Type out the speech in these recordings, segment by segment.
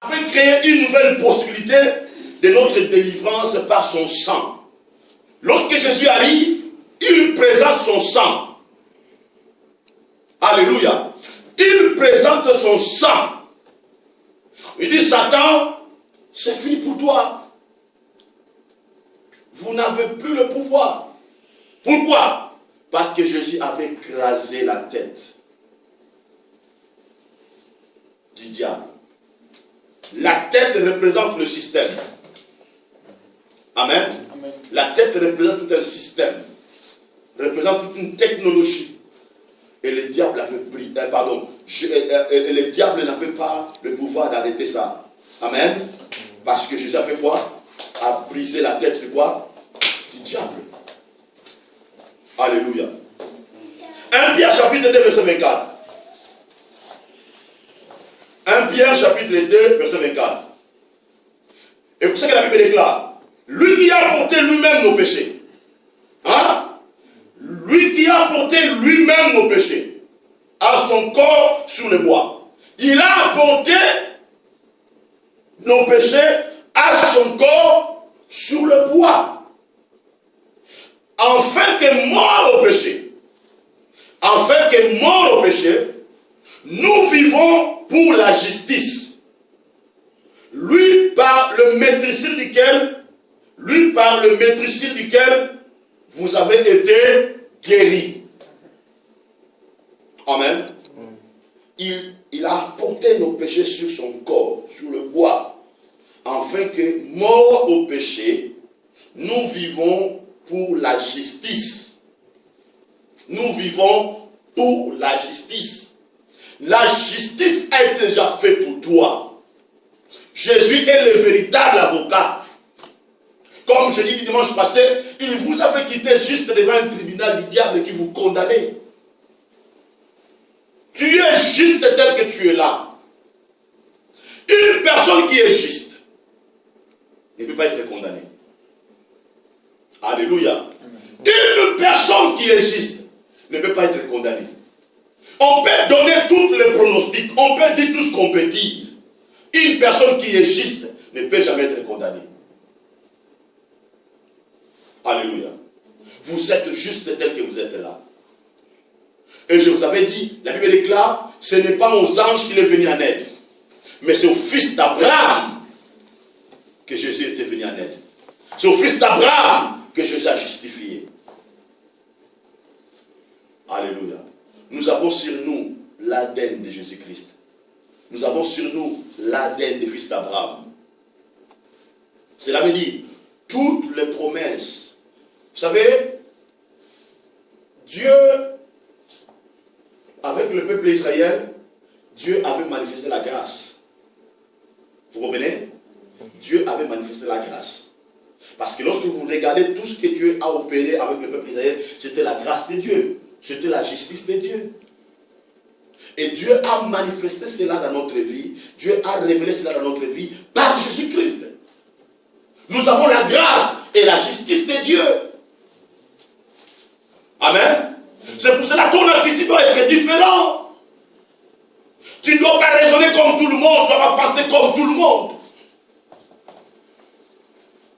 avait créé une nouvelle possibilité de notre délivrance par son sang. Lorsque Jésus arrive, il présente son sang. Alléluia. Il présente son sang. Il dit, Satan, c'est fini pour toi. Vous n'avez plus le pouvoir. Pourquoi? Parce que Jésus avait écrasé la tête du diable. La tête représente le système. Amen. Amen. La tête représente tout un système. Représente toute une technologie. Et le diable avait pris, le diable n'avait pas le pouvoir d'arrêter ça. Amen. Parce que Jésus a fait quoi? A brisé la tête de quoi? Du diable. Alléluia. 1 Pierre chapitre 2 verset 24. 1 Pierre chapitre 2 verset 24. Et pour ça que la Bible déclare, lui qui a porté lui-même nos péchés. Hein? Lui qui a porté lui-même nos péchés à son corps sur le bois. Il a porté nos péchés à son corps sur le bois. Afin que mort au péché, nous vivons pour la justice. Lui par le maîtriseur duquel vous avez été guéris. Amen. Il a porté nos péchés sur son corps, sur le bois, afin que, mort au péché, nous vivons pour la justice. Nous vivons pour la justice. La justice a été déjà faite pour toi. Jésus est le véritable avocat. Comme je dis dimanche passé, il vous a fait quitter juste devant un tribunal du diable qui vous condamnait. Tu es juste tel que tu es là. Une personne qui est juste ne peut pas être condamnée. Alléluia. Une personne qui est juste ne peut pas être condamnée. On peut donner tous les pronostics, on peut dire tout ce qu'on peut dire. Une personne qui est juste ne peut jamais être condamnée. Alléluia. Vous êtes juste tel que vous êtes là. Et je vous avais dit, la Bible déclare, ce n'est pas aux anges qu'il est venu en aide, mais c'est au fils d'Abraham que Jésus était venu en aide. C'est au fils d'Abraham que Jésus a justifié. Alléluia. Nous avons sur nous l'ADN de Jésus-Christ. Nous avons sur nous l'ADN des fils d'Abraham. Cela veut dire, toutes les promesses. Vous savez, Dieu, avec le peuple d'Israël, Dieu avait manifesté la grâce. Vous comprenez? Dieu avait manifesté la grâce. Parce que lorsque vous regardez tout ce que Dieu a opéré avec le peuple d'Israël, c'était la grâce de Dieu. C'était la justice de Dieu. Et Dieu a manifesté cela dans notre vie. Dieu a révélé cela dans notre vie par Jésus-Christ. Nous avons la grâce et la justice de Dieu. Amen. C'est pour cela que ton attitude doit être différente. Tu ne dois pas raisonner comme tout le monde. Tu ne dois pas penser comme tout le monde.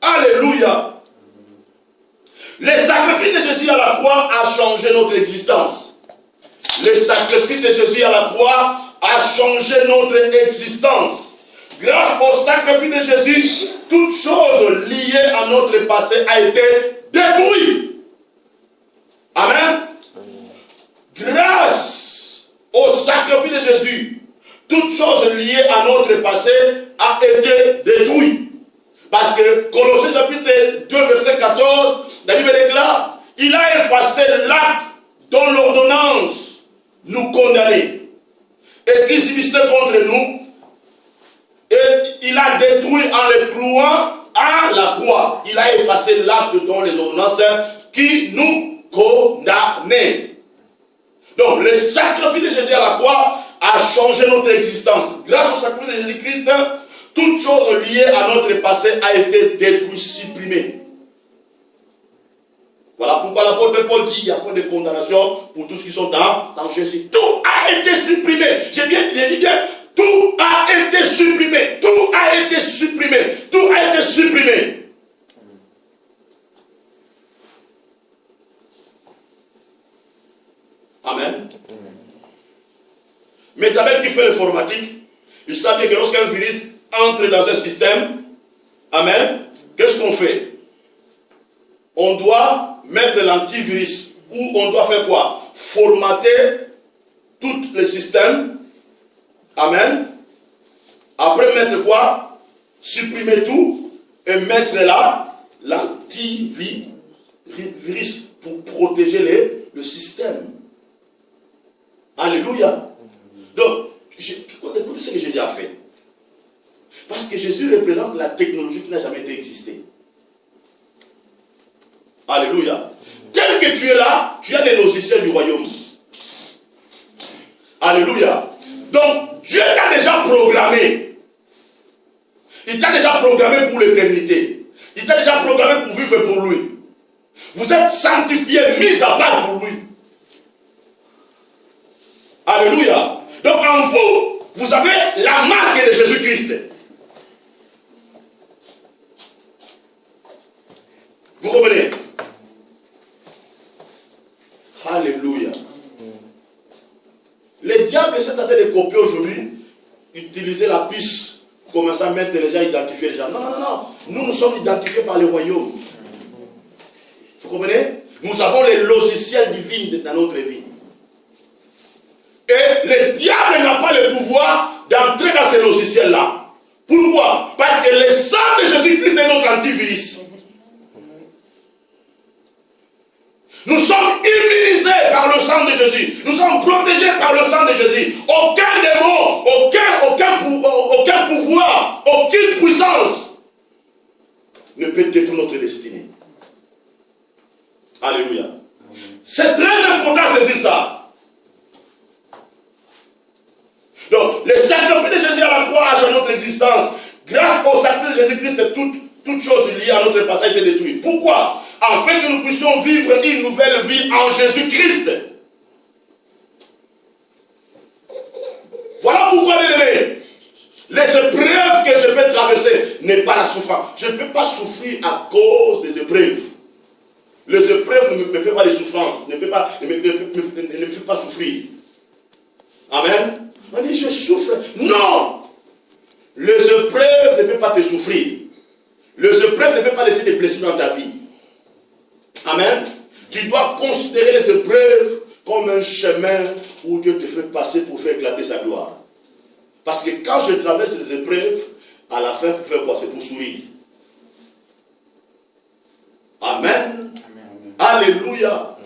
Alléluia. Le sacrifice de Jésus à la croix a changé notre existence. Le sacrifice de Jésus à la croix a changé notre existence. Grâce au sacrifice de Jésus, toute chose liée à notre passé a été détruite. Amen. Grâce au sacrifice de Jésus, toute chose liée à notre passé a été détruite. Parce que Colossiens chapitre 2 verset 14, la Bible déclare, il a effacé l'acte dont l'ordonnance nous condamnait et qui subsistait contre nous, et il a détruit en le clouant à la croix. Il a effacé l'acte dont les ordonnances qui nous condamnaient. Donc le sacrifice de Jésus à la croix a changé notre existence. Grâce au sacrifice de Jésus-Christ, toute chose liée à notre passé a été détruite, supprimée. Voilà pourquoi l'apôtre Paul dit qu'il n'y a pas de condamnation pour tous qui sont dans Jésus. Tout a été supprimé. J'ai dit bien, tout a été supprimé. Tout a été supprimé. Tout a été supprimé. Amen. Mais Tabel qui fait l'informatique, il savait que lorsqu'un virus entre dans un système, amen, qu'est-ce qu'on fait? On doit mettre l'antivirus, ou on doit faire quoi? Formater tous les systèmes, amen. Après mettre quoi? Supprimer tout et mettre là l'antivirus pour protéger le système. Alléluia. Donc, écoutez ce que Jésus a fait. Parce que Jésus représente la technologie qui n'a jamais été existée. Alléluia. Tel que tu es là, tu as des logiciels du royaume. Alléluia. Donc, Dieu t'a déjà programmé. Il t'a déjà programmé pour l'éternité. Il t'a déjà programmé pour vivre pour lui. Vous êtes sanctifiés, mis à part pour lui. Alléluia. Donc en vous, vous avez la marque de Jésus-Christ. Vous comprenez? Alléluia. Les diables essaient de copier aujourd'hui, utiliser la puce, commencer à mettre les gens, identifier les gens. Non, non, non, non. Nous sommes identifiés par le royaume. Vous comprenez? Nous avons les logiciels divins dans notre vie. Et le diable n'a pas le pouvoir d'entrer dans ces logiciels-là. Pourquoi? Parce que le sang de Jésus-Christ est notre antivirus. Nous sommes immunisés par le sang de Jésus. Nous sommes protégés par le sang de Jésus. Aucun démon, aucun pouvoir, aucune puissance ne peut détruire notre destinée. Alléluia. C'est très important de saisir ça. Donc, le sacrifice de Jésus à la croix a changé notre existence. Grâce au sacrifice de Jésus-Christ, toutes choses liées à notre passé étaient détruites. Pourquoi? Afin que nous puissions vivre une nouvelle vie en Jésus-Christ. Voilà pourquoi, bien aimé, les épreuves que je peux traverser n'est pas la souffrance. Je ne peux pas souffrir à cause des épreuves. Les épreuves ne me font pas des souffrances, ne me font pas souffrir. Amen. On dit, je souffre. Non! Les épreuves ne peuvent pas te souffrir. Les épreuves ne peuvent pas laisser des blessures dans ta vie. Amen. Tu dois considérer les épreuves comme un chemin où Dieu te fait passer pour faire éclater sa gloire. Parce que quand je traverse les épreuves, à la fin, pour faire quoi? C'est pour sourire. Amen. Amen. Alléluia.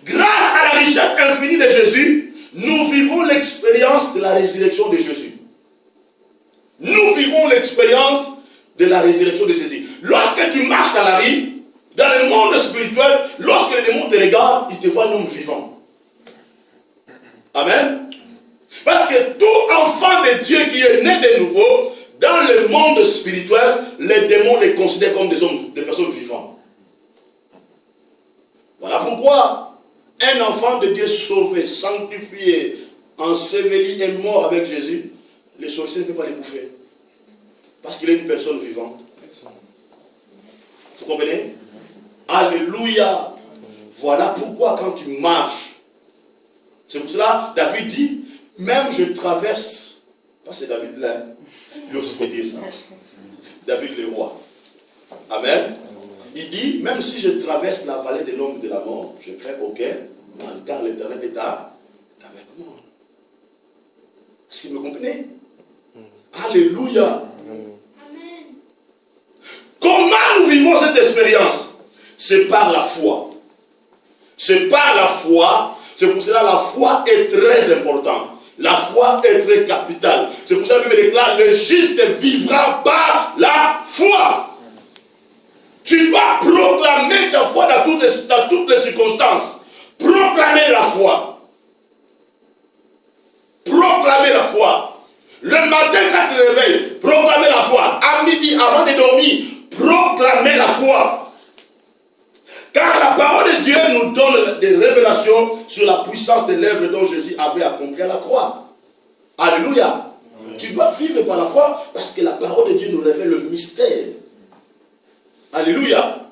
Grâce à la richesse infinie de Jésus, nous vivons l'expérience de la résurrection de Jésus. Nous vivons l'expérience de la résurrection de Jésus. Lorsque tu marches dans la rue, dans le monde spirituel, lorsque les démons te regardent, ils te voient un homme vivant. Amen. Parce que tout enfant de Dieu qui est né de nouveau, dans le monde spirituel, les démons les considèrent comme des personnes vivantes. Voilà pourquoi un enfant de Dieu sauvé, sanctifié, enseveli et mort avec Jésus, les sorciers ne peuvent pas les bouffer. Parce qu'il est une personne vivante. Vous comprenez? Alléluia. Voilà pourquoi quand tu marches, c'est pour cela David dit, même je traverse, pas c'est David là, lui aussi peut dire ça. David le roi. Amen. Il dit, même si je traverse la vallée de l'ombre de la mort, je crains aucun mal, car l'Éternel est avec moi. Est-ce que vous me comprenez? Alléluia. Amen. Comment nous vivons cette expérience? C'est par la foi. C'est par la foi. C'est pour cela que la foi est très importante. La foi est très capitale. C'est pour ça que je déclare, le juste vivra par la foi. Tu dois proclamer ta foi dans toutes les circonstances. Proclamer la foi. Proclamer la foi. Le matin quand tu te réveilles, proclamer la foi. À midi, avant de dormir, proclamer la foi. Car la parole de Dieu nous donne des révélations sur la puissance de l'œuvre dont Jésus avait accompli à la croix. Alléluia. Tu dois vivre par la foi parce que la parole de Dieu nous révèle le mystère. Alléluia.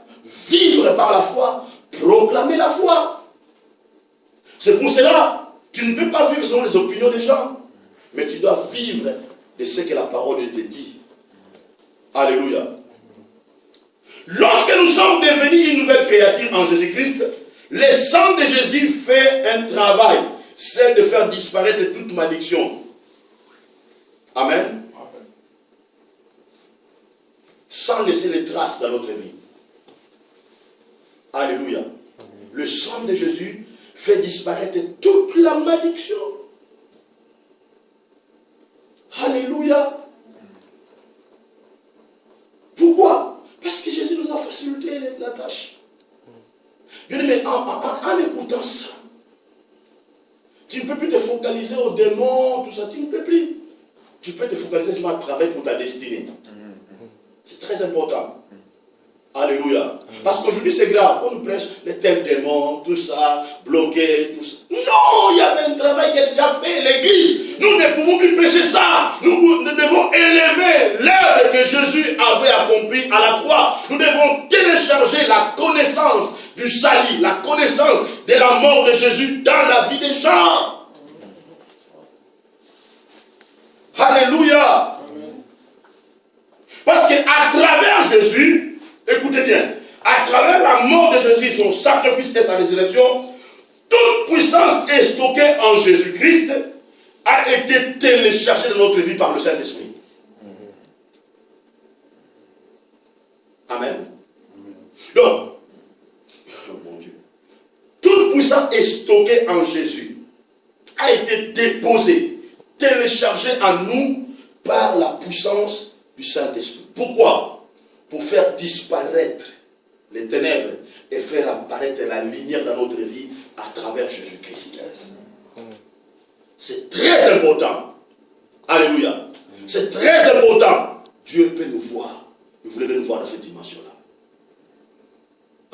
Vivre par la foi, proclamer la foi. C'est pour cela, tu ne peux pas vivre selon les opinions des gens, mais tu dois vivre de ce que la parole te dit. Alléluia. Lorsque nous sommes devenus une nouvelle créature en Jésus-Christ, le sang de Jésus fait un travail, c'est de faire disparaître toute malédiction. Amen. Sans laisser les traces dans notre vie. Alléluia. Le sang de Jésus fait disparaître toute la malédiction. Alléluia. Pourquoi? Parce que Jésus nous a facilité la tâche. Je dis, mais en écoutant ça, tu ne peux plus te focaliser aux démons, tout ça, tu ne peux plus. Tu peux te focaliser sur un travail pour ta destinée. C'est très important. Alléluia. Parce qu'aujourd'hui c'est grave. On nous prêche les tels démons, tout ça, bloqué, tout ça. Non, il y avait un travail qui a déjà fait l'église. Nous ne pouvons plus prêcher ça. Nous devons élever l'œuvre que Jésus avait accomplie à la croix. Nous devons télécharger la connaissance du salut, la connaissance de la mort de Jésus dans la vie des gens. Alléluia. Parce qu'à travers Jésus, écoutez bien, à travers la mort de Jésus, son sacrifice et sa résurrection, toute puissance est stockée en Jésus-Christ, a été téléchargée dans notre vie par le Saint-Esprit. Amen. Donc, oh mon Dieu, toute puissance est stockée en Jésus, a été déposée, téléchargée en nous par la puissance du Saint-Esprit. Pourquoi? Pour faire disparaître les ténèbres et faire apparaître la lumière dans notre vie à travers Jésus-Christ. C'est très important. Alléluia. C'est très important. Dieu peut nous voir. Il voulait nous voir dans cette dimension-là.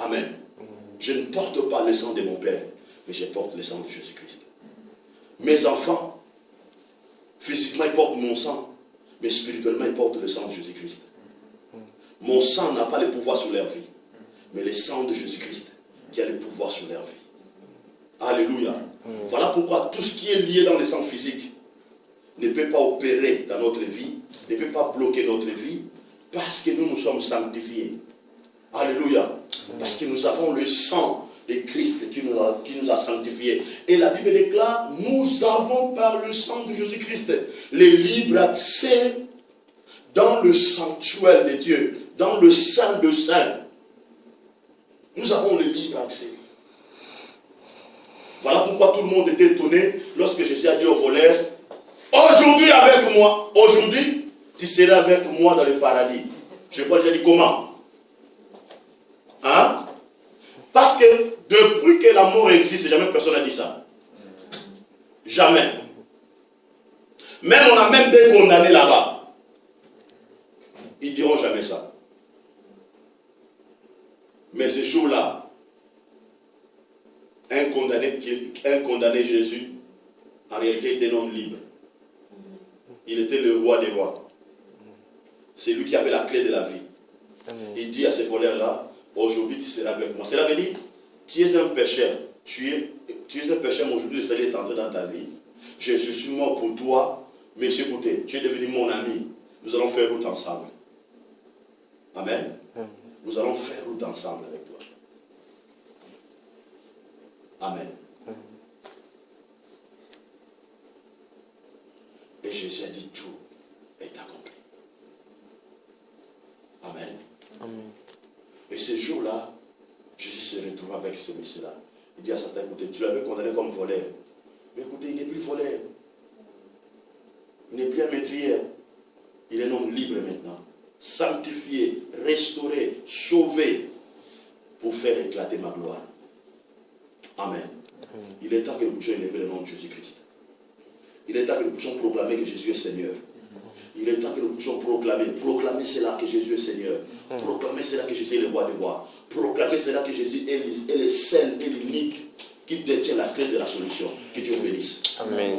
Amen. Je ne porte pas le sang de mon Père, mais je porte le sang de Jésus-Christ. Mes enfants, physiquement, ils portent mon sang, mais spirituellement, ils portent le sang de Jésus-Christ. Mon sang n'a pas le pouvoir sur leur vie, mais le sang de Jésus-Christ qui a le pouvoir sur leur vie. Alléluia. Voilà pourquoi tout ce qui est lié dans le sang physique ne peut pas opérer dans notre vie, ne peut pas bloquer notre vie, parce que nous sommes sanctifiés. Alléluia. Parce que nous avons le sang de Christ qui nous a sanctifiés. Et la Bible déclare, nous avons par le sang de Jésus-Christ le libre accès dans le sanctuaire de Dieu, dans le Saint de Saints. Nous avons le libre accès. Voilà pourquoi tout le monde était étonné lorsque Jésus a dit au voleur, aujourd'hui avec moi, aujourd'hui, tu seras avec moi dans le paradis. Je crois que j'ai dit comment? Hein? Parce que depuis que la mort existe, jamais personne n'a dit ça. Jamais. Même on a même des condamnés là-bas. Ils ne diront jamais ça. Mais ce jour-là, un condamné Jésus, en réalité était un homme libre. Il était le roi des rois. C'est lui qui avait la clé de la vie. Il dit à ces voleurs-là, aujourd'hui tu seras avec moi. Cela veut dire, tu es un pécheur. Tu es un pécheur, mais aujourd'hui le salut est entré dans ta vie. Je suis mort pour toi, mais écoutez, tu es devenu mon ami. Nous allons faire route ensemble. Amen. Nous allons faire route ensemble avec toi. Amen. Et Jésus a dit tout est accompli. Amen. Amen. Et ce jour-là, Jésus se retrouve avec ce monsieur-là. Il dit à Satan, écoutez, tu l'avais condamné comme voleur. Mais écoutez, il n'est plus voleur. Il n'est plus un métrier. Il est un homme libre maintenant. Sanctifié, restauré, sauvé, pour faire éclater ma gloire. Amen. Il est temps que nous puissions élever le nom de Jésus-Christ. Il est temps que nous puissions proclamer que Jésus est Seigneur. Il est temps que nous puissions proclamer cela que Jésus est Seigneur. Proclamer cela que Jésus est le roi des rois. Proclamer cela que Jésus est le seul et l'unique qui détient la clé de la solution. Que Dieu bénisse. Amen.